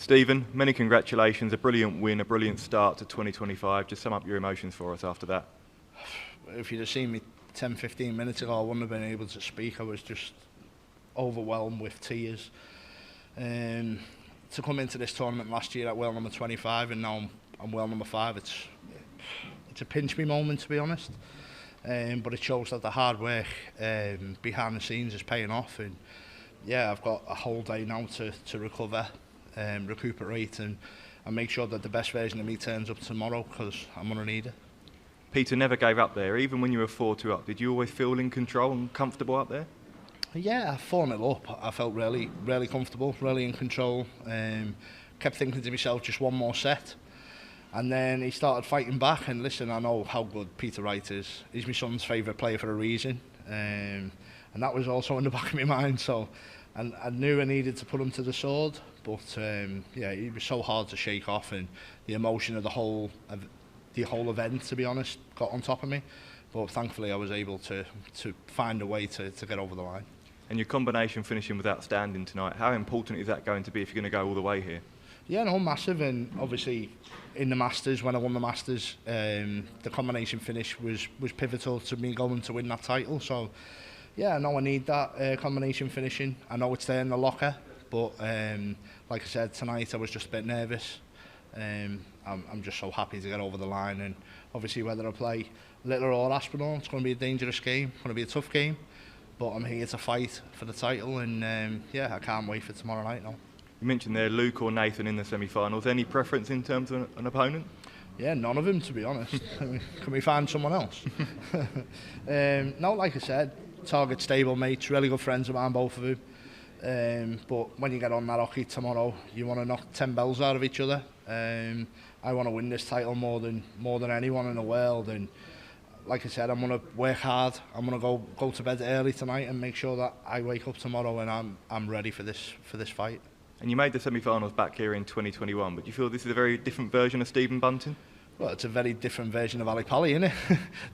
Stephen, many congratulations, a brilliant win, a brilliant start to 2025. Just sum up your emotions for us after that. If you'd have seen me 10-15 minutes ago, I wouldn't have been able to speak. I was just overwhelmed with tears. To come into this tournament last year at world number 25 and now I'm world number 5, it's a pinch me moment, to be honest. But it shows that the hard work behind the scenes is paying off, and yeah, I've got a whole day now to recover, recuperate and make sure that the best version of me turns up tomorrow, because I'm going to need it. Peter never gave up there, even when you were 4-2 up. Did you always feel in control and comfortable up there? Yeah, 4-0 up, I felt really comfortable, really in control. Kept thinking to myself, just one more set. And then he started fighting back, and listen, I know how good Peter Wright is. He's my son's favourite player for a reason. And that was also in the back of my mind, so and I knew I needed to put him to the sword, but yeah, he was so hard to shake off, and the emotion of the whole event, to be honest, got on top of me. But thankfully I was able to find a way to get over the line. And your combination finishing was outstanding tonight. How important is that going to be if you're going to go all the way here? Yeah, no, massive. And obviously in the Masters, when I won the Masters, the combination finish was pivotal to me going to win that title. So yeah, I know I need that combination finishing. I know it's there in the locker, but like I said, tonight I was just a bit nervous. I'm just so happy to get over the line, and obviously whether I play Littler or Aspinall, it's going to be a dangerous game, it's going to be a tough game, but I'm here to fight for the title, and yeah, I can't wait for tomorrow night now. You mentioned there Luke or Nathan in the semi-finals. Any preference in terms of an opponent? Yeah, none of them, to be honest. Can we find someone else? No, like I said, target stable mates, really good friends of mine, both of them. But when you get on that hockey tomorrow, you want to knock 10 bells out of each other. I want to win this title more than anyone in the world, and like I said, I'm going to work hard. I'm going to go to bed early tonight and make sure that I wake up tomorrow and I'm ready for this fight. And you made the semi-finals back here in 2021, but do you feel this is a very different version of Stephen Bunting? Well, it's a very different version of Ali Pally, isn't it?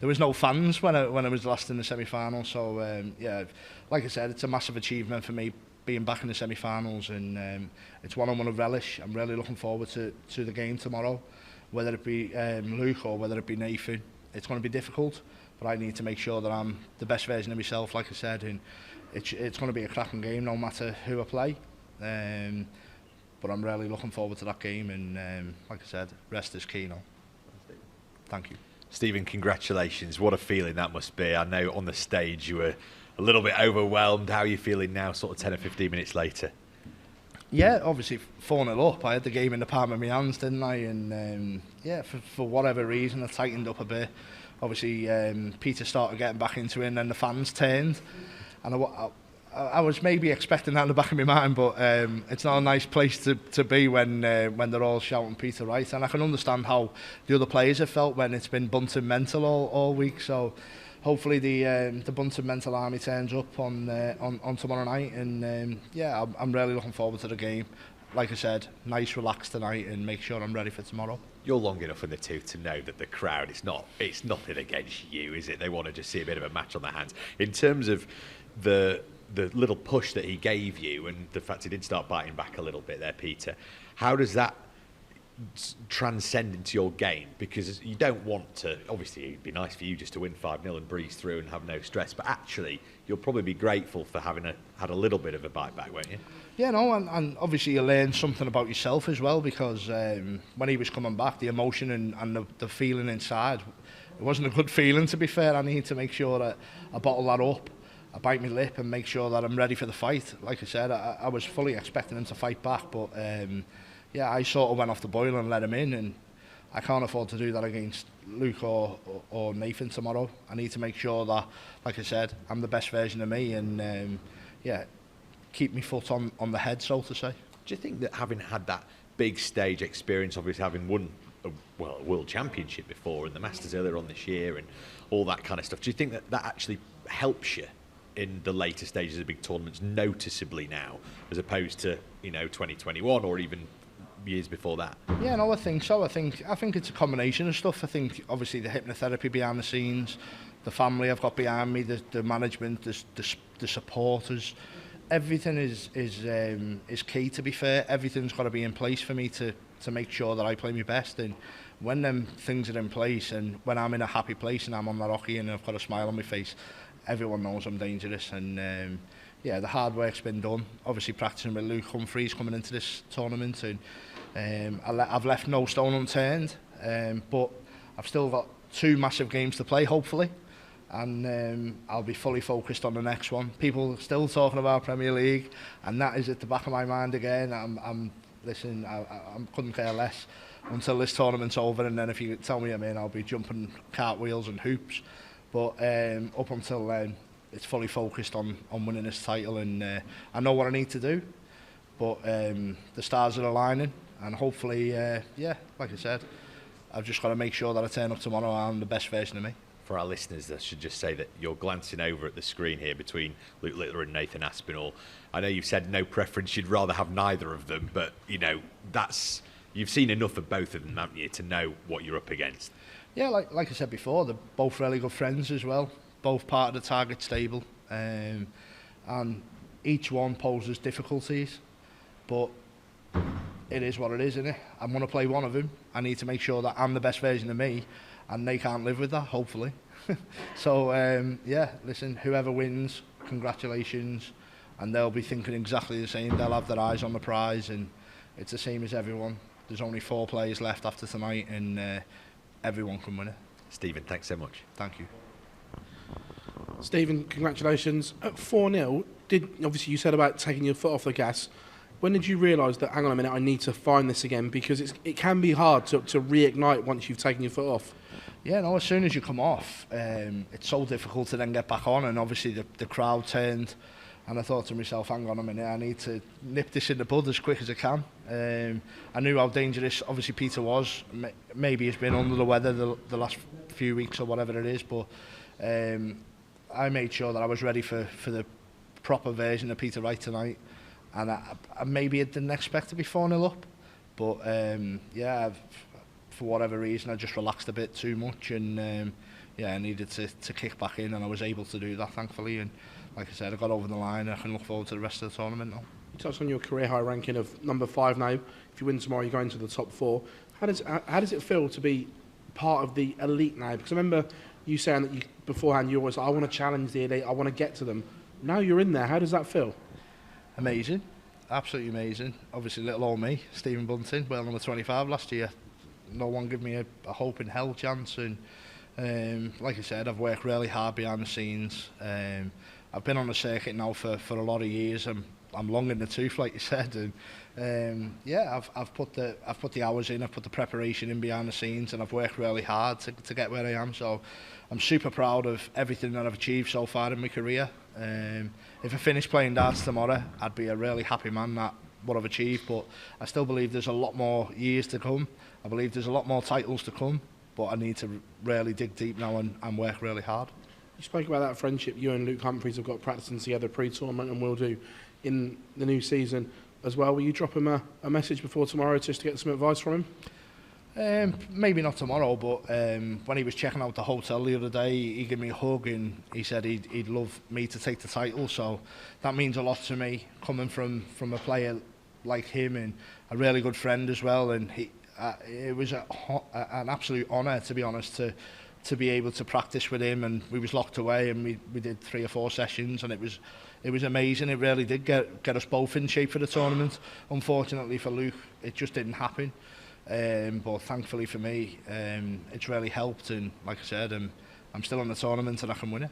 There was no fans when I was last in the semi-final, so yeah, like I said, it's a massive achievement for me being back in the semi-finals, and it's one I want to relish. I'm really looking forward to the game tomorrow, whether it be Luke or whether it be Nathan. It's going to be difficult, but I need to make sure that I'm the best version of myself, like I said, and it's going to be a cracking game no matter who I play. But I'm really looking forward to that game, and like I said, rest is key now. Thank you. Stephen, congratulations. What a feeling that must be. I know on the stage you were a little bit overwhelmed. How are you feeling now, sort of 10 or 15 minutes later? Yeah, obviously 4-0 up. I had the game in the palm of my hands, didn't I? And yeah, for whatever reason, I tightened up a bit. Obviously, Peter started getting back into it, and then the fans turned. And I was maybe expecting that in the back of my mind, but it's not a nice place to be when they're all shouting Peter Wright. And I can understand how the other players have felt when it's been Bunting mental all week. So hopefully the Bunting mental army turns up on tomorrow night, and yeah, I'm really looking forward to the game. Like I said, nice relax tonight, and make sure I'm ready for tomorrow. You're long enough in the tooth to know that the crowd, it's nothing against you, is it? They want to just see a bit of a match on their hands. In terms of the little push that he gave you, and the fact he did start biting back a little bit there, Peter, how does that transcend into your game? Because you don't want to, obviously it'd be nice for you just to win 5-0 and breeze through and have no stress, but actually you'll probably be grateful for having had a little bit of a bite back, won't you? Yeah, no, and obviously you learn something about yourself as well, because when he was coming back, the emotion and the feeling inside, it wasn't a good feeling, to be fair. I need to make sure that I bottle that up, I bite my lip and make sure that I'm ready for the fight. Like I said, I was fully expecting him to fight back, but yeah, I sort of went off the boil and let him in, and I can't afford to do that against Luke or Nathan tomorrow. I need to make sure that, like I said, I'm the best version of me, and yeah, keep my foot on the head, so to say. Do you think that having had that big stage experience, obviously having won a World Championship before and the Masters earlier on this year and all that kind of stuff, do you think that actually helps you in the later stages of big tournaments noticeably now, as opposed to 2021 or even years before that? Yeah, no, I think so. I think it's a combination of stuff. I think obviously the hypnotherapy behind the scenes, the family I've got behind me, the management, the supporters, everything is key. To be fair, everything's got to be in place for me to make sure that I play my best. And when them things are in place, and when I'm in a happy place and I'm on that hockey and I've got a smile on my face, everyone knows I'm dangerous. And yeah, the hard work's been done. Obviously practicing with Luke Humphreys coming into this tournament, and I've left no stone unturned. But I've still got 2 massive games to play, hopefully. And I'll be fully focused on the next one. People are still talking about Premier League, and that is at the back of my mind again. Listen, I couldn't care less until this tournament's over, and then if you tell me I'm in, I'll be jumping cartwheels and hoops. But up until then, it's fully focused on winning this title, and I know what I need to do. But the stars are aligning, and hopefully, yeah, like I said, I've just got to make sure that I turn up tomorrow and I'm the best version of me. For our listeners, I should just say that you're glancing over at the screen here between Luke Littler and Nathan Aspinall. I know you've said no preference, you'd rather have neither of them, but you know you've seen enough of both of them, haven't you, to know what you're up against? Yeah, like I said before, they're both really good friends as well, both part of the target stable, and each one poses difficulties, but it is what it is, isn't it? I'm going to play one of them. I need to make sure that I'm the best version of me, and they can't live with that, hopefully. So, yeah, listen, whoever wins, congratulations, and they'll be thinking exactly the same. They'll have their eyes on the prize, and it's the same as everyone. There's only 4 players left after tonight, and everyone can win it. Stephen, thanks so much. Thank you. Stephen, congratulations. At 4-0, obviously you said about taking your foot off the gas. When did you realise that, hang on a minute, I need to find this again? Because it can be hard to reignite once you've taken your foot off. Yeah, no, as soon as you come off, it's so difficult to then get back on, and obviously the crowd turned, and I thought to myself, hang on a minute, I need to nip this in the bud as quick as I can. I knew how dangerous obviously Peter was. Maybe he's been under the weather the last few weeks or whatever it is, but I made sure that I was ready for the proper version of Peter Wright tonight. And I maybe didn't expect to be 4-0 up, but yeah, for whatever reason I just relaxed a bit too much, and yeah, I needed to kick back in, and I was able to do that, thankfully. And like I said, I got over the line, and I can look forward to the rest of the tournament now. You touched on your career high ranking of number 5 now. If you win tomorrow, you go into the top 4. How does it feel to be part of the elite now? Because I remember you saying that beforehand you always, I want to challenge the elite, I want to get to them. Now you're in there. How does that feel? Amazing, absolutely amazing. Obviously, little old me, Stephen Bunting, well number 25 last year. No one gave me a hope in hell chance, and like I said, I've worked really hard behind the scenes. I've been on the circuit now for a lot of years. I'm long in the tooth, like you said, and yeah, I've put the hours in, I've put the preparation in behind the scenes, and I've worked really hard to get where I am. So I'm super proud of everything that I've achieved so far in my career. If I finished playing darts tomorrow, I'd be a really happy man at what I've achieved, but I still believe there's a lot more years to come. I believe there's a lot more titles to come, but I need to really dig deep now and work really hard. You spoke about that friendship you and Luke Humphreys have got practicing together pre-tournament, and will do in the new season as well. Will you drop him a message before tomorrow just to get some advice from him? Maybe not tomorrow, but when he was checking out the hotel the other day, he gave me a hug and he said he'd love me to take the title. So that means a lot to me, coming from a player like him and a really good friend as well. And it was an absolute honour, to be honest, to be able to practice with him. And we was locked away, and we did 3 or 4 sessions, and it was amazing. It really did get us both in shape for the tournament. Unfortunately for Luke, it just didn't happen. But thankfully for me, it's really helped, and like I said, I'm still in the tournament and I can win it.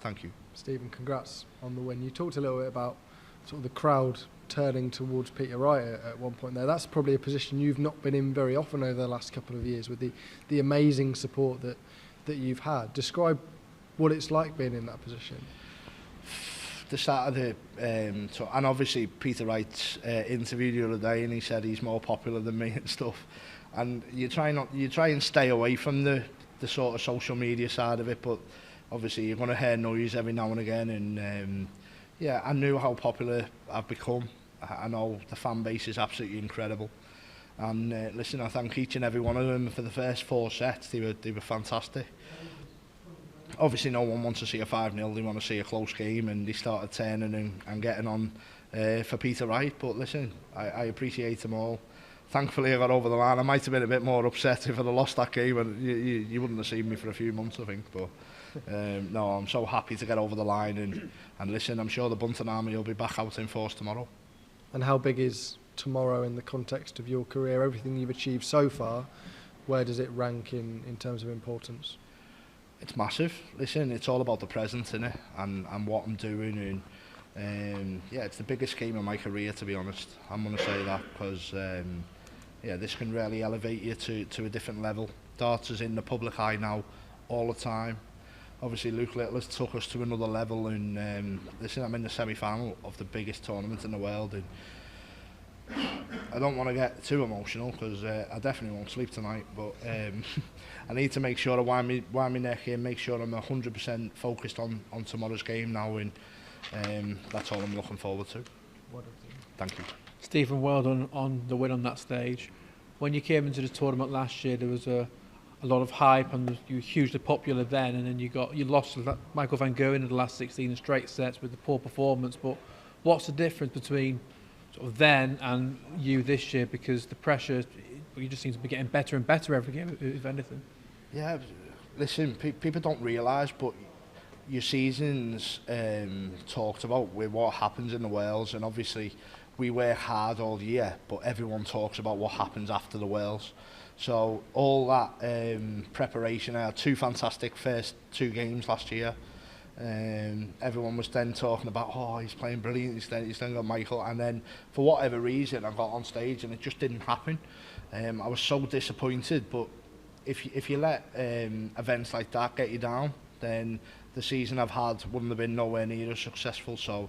Thank you. Stephen, congrats on the win. You talked a little bit about sort of the crowd turning towards Peter Wright at one point there. That's probably a position you've not been in very often over the last couple of years, with the amazing support that you've had. Describe what it's like being in that position. The start of the and obviously Peter Wright's interview the other day, and he said he's more popular than me and stuff, and you try and stay away from the sort of social media side of it, but obviously you're going to hear noise every now and again, and yeah, I knew how popular I've become. I know the fan base is absolutely incredible, and listen, I thank each and every one of them for the first 4 sets. They were fantastic. obviously no one wants to see a 5-0, they want to see a close game, and they started turning and getting on for Peter Wright. But listen, I appreciate them all. Thankfully I got over the line. I might have been a bit more upset if I'd have lost that game, and you wouldn't have seen me for a few months, I think. But no, I'm so happy to get over the line, and listen, I'm sure the Bunting army will be back out in force tomorrow. And how big is tomorrow in the context of your career? Everything you've achieved so far, where does it rank in terms of importance? It's massive. Listen, it's all about the present, innit? And what I'm doing, and yeah, it's the biggest game of my career, to be honest. I'm going to say that because yeah, this can really elevate you to a different level. Darts is in the public eye now all the time. Obviously Luke Little has took us to another level, and listen, I'm in the semi-final of the biggest tournament in the world, and I don't want to get too emotional because I definitely won't sleep tonight, but I need to make sure I wind my neck in, make sure I'm 100% focused on tomorrow's game now, and that's all I'm looking forward to. Thank you. Stephen, well done on the win on that stage. When you came into the tournament last year, there was a lot of hype and you were hugely popular then, and then you lost Michael van Gerwen in the last 16 straight sets with the poor performance. But what's the difference between sort of then and you this year? Because the pressure, you just seem to be getting better and better every game, if anything. Yeah, listen, people don't realise, but your season's talked about with what happens in the Worlds, and obviously we work hard all year, but everyone talks about what happens after the Worlds. So all that preparation, I had 2 fantastic first 2 games last year. Everyone was then talking about, oh, he's playing brilliant, he's then got Michael, and then for whatever reason I got on stage and it just didn't happen. I was so disappointed, but if you let events like that get you down, then the season I've had wouldn't have been nowhere near as successful. So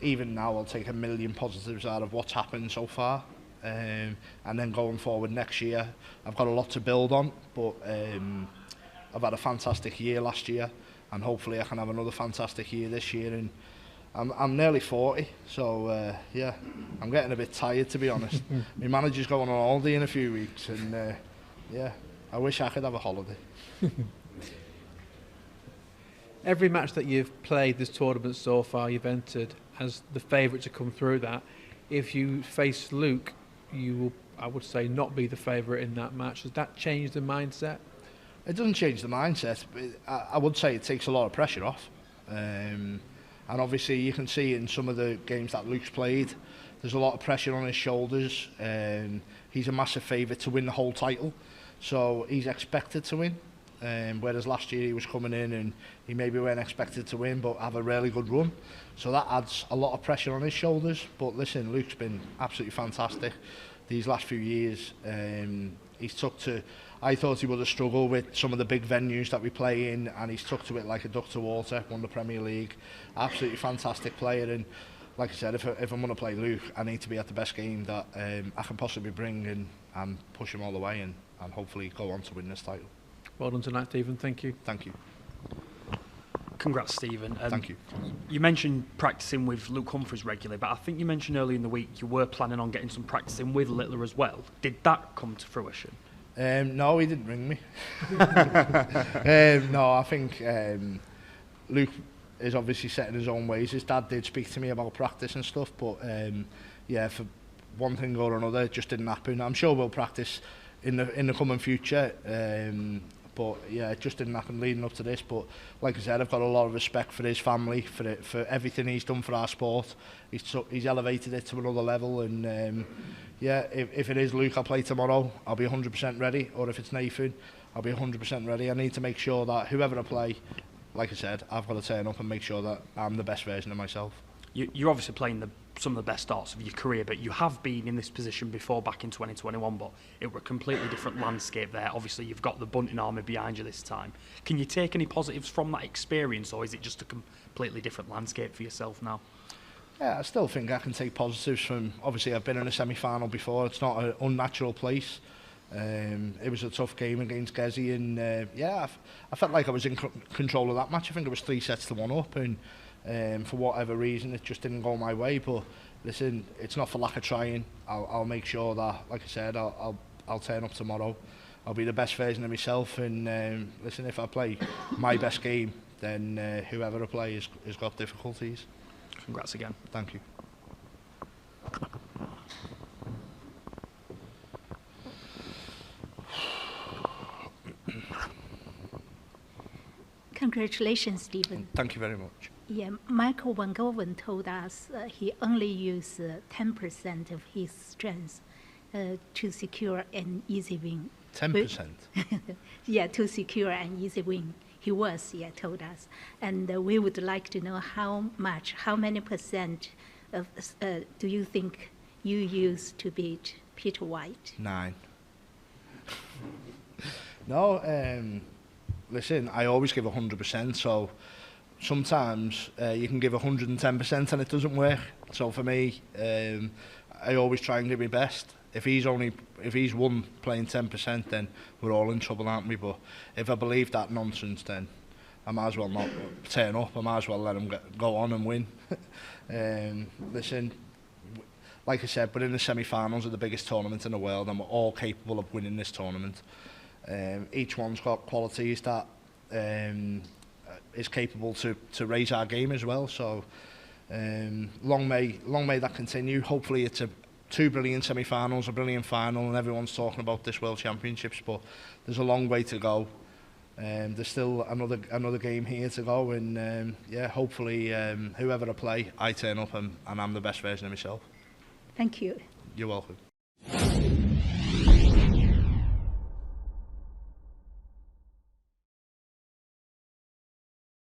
even now I'll take a million positives out of what's happened so far, and then going forward next year I've got a lot to build on, but I've had a fantastic year last year, and hopefully I can have another fantastic year this year. And I'm nearly 40, so yeah, I'm getting a bit tired, to be honest. My manager's going on holiday in a few weeks, and yeah, I wish I could have a holiday. Every match that you've played this tournament so far, you've entered as the favourite to come through that. If you face Luke, you will, I would say, not be the favourite in that match. Has that changed the mindset? It doesn't change the mindset, but I would say it takes a lot of pressure off. And obviously you can see in some of the games that Luke's played, there's a lot of pressure on his shoulders. He's a massive favourite to win the whole title, so he's expected to win. Whereas last year he was coming in and he maybe weren't expected to win but have a really good run, so that adds a lot of pressure on his shoulders. But listen, Luke's been absolutely fantastic these last few years. He's took to, I thought he would have struggled with some of the big venues that we play in, and he's took to it like a duck to water, won the Premier League. Absolutely fantastic player, and like I said, if I'm going to play Luke, I need to be at the best game that I can possibly bring, and push him all the way, and hopefully go on to win this title. Well done tonight, Stephen. Thank you. Thank you. Congrats, Stephen. Thank you. You mentioned practicing with Luke Humphries regularly, but I think you mentioned earlier in the week you were planning on getting some practicing with Littler as well. Did that come to fruition? No, he didn't ring me. No, I think Luke is obviously set in his own ways. His dad did speak to me about practice and stuff, but yeah, for one thing or another, it just didn't happen. I'm sure we'll practice in the coming future, but yeah, it just didn't happen leading up to this. But like I said, I've got a lot of respect for his family, for everything he's done for our sport. He's elevated it to another level, and yeah, if it is Luke I play tomorrow, I'll be 100% ready, or if it's Nathan, I'll be 100% ready. I need to make sure that whoever I play, like I said, I've got to turn up and make sure that I'm the best version of myself. You're obviously playing some of the best darts of your career, but you have been in this position before back in 2021, but it were a completely different landscape there. Obviously, you've got the Bunting army behind you this time. Can you take any positives from that experience, or is it just a completely different landscape for yourself now? Yeah, I still think I can take positives from, obviously I've been in a semi-final before. It's not an unnatural place. It was a tough game against Gezi, and yeah, I felt like I was in control of that match. I think it was 3 sets to 1 up, and for whatever reason it just didn't go my way. But listen, it's not for lack of trying. I'll make sure that, like I said, I'll turn up tomorrow I'll be the best version of myself. And listen, if I play my best game, then whoever I play has got difficulties. Congrats again. Thank you. Congratulations, Stephen. Thank you very much. Yeah, Michael Van Goven told us he only used 10% of his strength to secure an easy win. 10%? Yeah, to secure an easy win. He told us. And we would like to know how many percent of, do you think you used to beat Peter Wright? 9. No, listen, I always give 100%, so sometimes you can give 110% and it doesn't work. So for me, I always try and give my best. If he's won playing 10%, then we're all in trouble, aren't we? But if I believe that nonsense, then I might as well not turn up. I might as well let him go on and win. Listen, like I said, we're in the semi-finals of the biggest tournament in the world, and we're all capable of winning this tournament. Each one's got qualities that is capable to raise our game as well. So long may that continue. Hopefully it's 2 brilliant semi-finals, a brilliant final, and everyone's talking about this World Championships, but there's a long way to go. There's still another game here to go, and yeah, hopefully whoever I play, I turn up and I'm the best version of myself. Thank you. You're welcome.